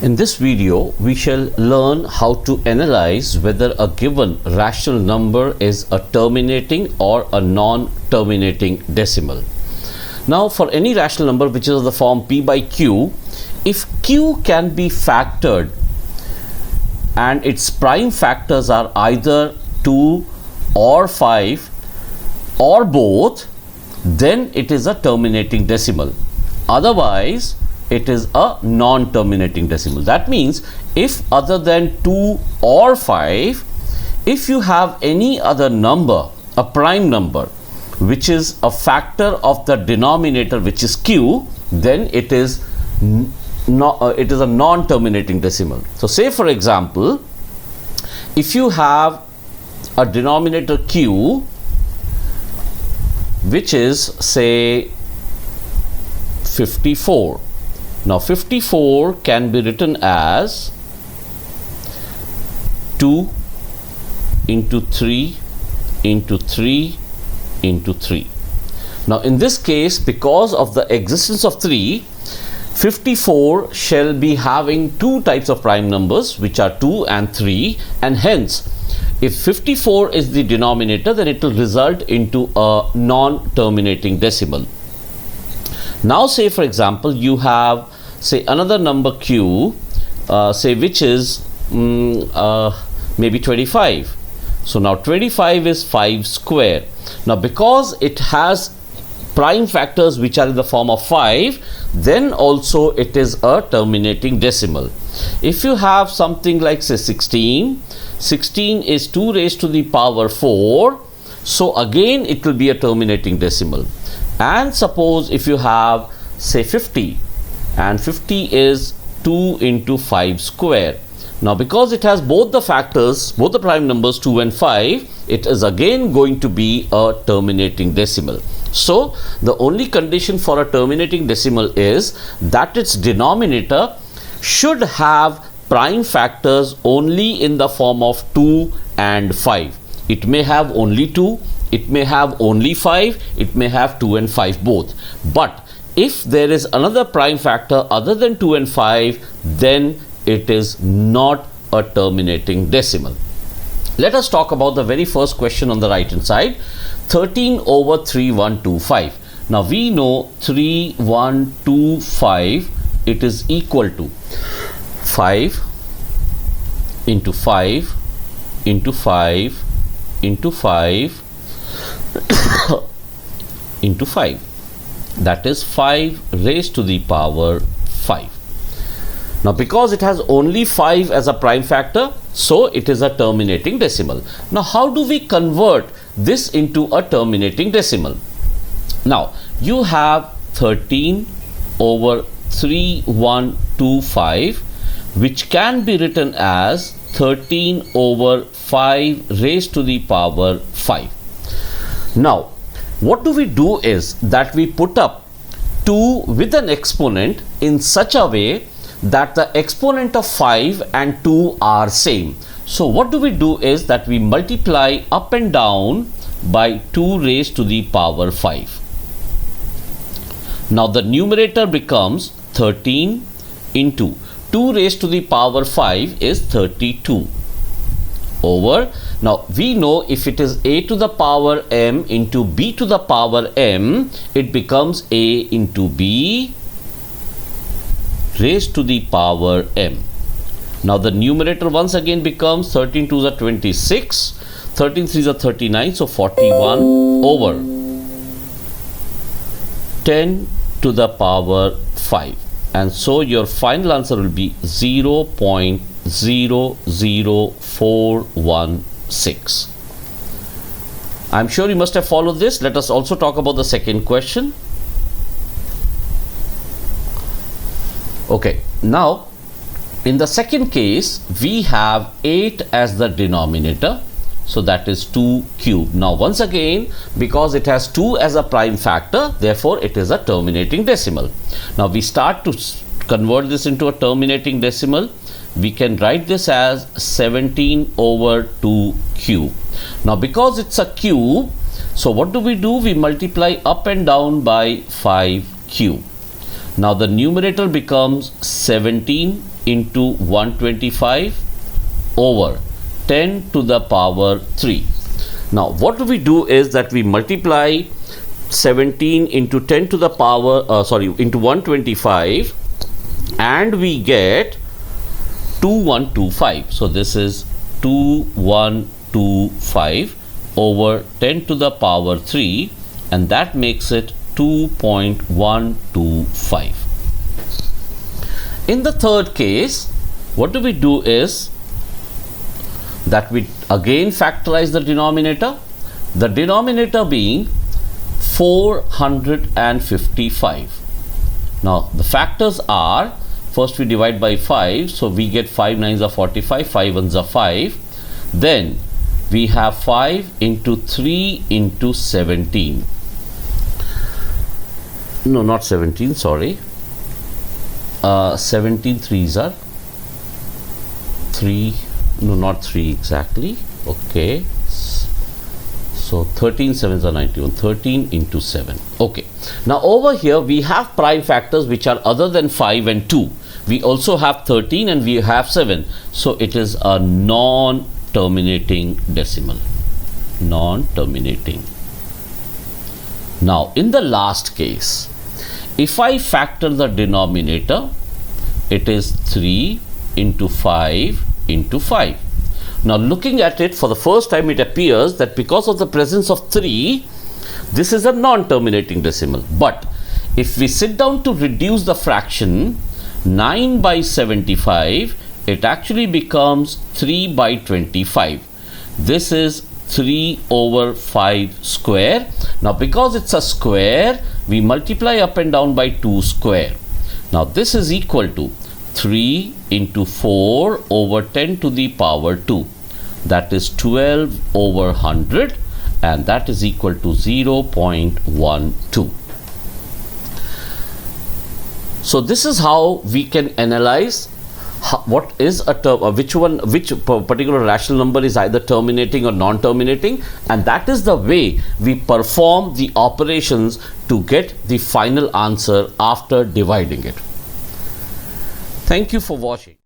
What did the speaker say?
In this video, we shall learn how to analyze whether a given rational number is a terminating or a non-terminating decimal. Now, for any rational number which is of the form p by q, if q can be factored and its prime factors are either 2 or 5 or both, then it is a terminating decimal. Otherwise, it is a non-terminating decimal. That means if other than 2 or 5, if you have any other number, a prime number, which is a factor of the denominator, which is q, then it is a non-terminating decimal. So say for example, if you have a denominator q, which is say 54. Now 54 can be written as 2 into 3 into 3 into 3. Now in this case, because of the existence of 3, 54 shall be having two types of prime numbers, which are 2 and 3, and hence if 54 is the denominator, then it will result into a non-terminating decimal. Now say for example, you have say another number q, say which is maybe 25. So now 25 is 5 square. Now because it has prime factors which are in the form of 5, then also it is a terminating decimal. If you have something like say 16, 16 is 2 raised to the power 4, so again it will be a terminating decimal. And suppose if you have say 50, and 50 is 2 into 5 square. Now because it has both the factors, both the prime numbers 2 and 5, it is again going to be a terminating decimal. So the only condition for a terminating decimal is that its denominator should have prime factors only in the form of 2 and 5. It may have only 2, it may have only 5, it may have 2 and 5 both. But if there is another prime factor other than 2 and 5, then it is not a terminating decimal. Let us talk about the very first question on the right hand side, 13 over 3125. Now we know 3125, it is equal to 5 into 5 into 5 into 5 into 5. That is 5 raised to the power 5. Now because it has only 5 as a prime factor, so it is a terminating decimal. Now how do we convert this into a terminating decimal? Now you have 13 over 3125, which can be written as 13 over 5 raised to the power 5. Now what do we do is that we put up 2 with an exponent in such a way that the exponent of 5 and 2 are same. So what do we do is that we multiply up and down by 2 raised to the power 5. Now the numerator becomes 13 into 2 raised to the power 5 is 32 over, now we know if it is a to the power m into b to the power m, it becomes a into b raised to the power m. Now the numerator once again becomes 13 2s are 26, 13 3s are 39, so 41 over 10 to the power 5. And so your final answer will be 0.00416. I'm sure you must have followed this. Let us also talk about the second question. Okay, now in the second case, we have 8 as the denominator. So that is 2 cubed. Now once again, because it has 2 as a prime factor, therefore it is a terminating decimal. Now we start to convert this into a terminating decimal. We can write this as 17 over 2 cube. Now because it's a cube, so what do? We multiply up and down by 5 cube. Now the numerator becomes 17 into 125 over 10 to the power 3. Now what we do is that we multiply 17 into 10 to the power into 125, and we get 2125. So this is 2125 over 10 to the power 3, and that makes it 2.125. In the third case, what do we do is that we again factorize the denominator being 455. Now the factors are, first we divide by 5, so we get 5 9s are 45, 5 1s are 5. Then we have 5 into 3 into 17. No, not 17, sorry. 17 3s are 3, no, not 3 exactly. Okay. So 13 7s are 91, 13 into 7. Okay. Now over here we have prime factors which are other than 5 and 2. We also have 13 and we have 7. So it is a non-terminating decimal. Non-terminating. Now in the last case, if I factor the denominator, it is 3 into 5 into 5. Now looking at it for the first time, it appears that because of the presence of 3, this is a non-terminating decimal. But if we sit down to reduce the fraction 9 by 75, it actually becomes 3 by 25. This is 3 over 5 square. Now because it's a square, we multiply up and down by 2 square. Now this is equal to 3 into 4 over 10 to the power 2. That is 12 over 100, and that is equal to 0.12. So this is how we can analyze what is a term, which particular rational number is either terminating or non-terminating, and that is the way we perform the operations to get the final answer after dividing it. Thank you for watching.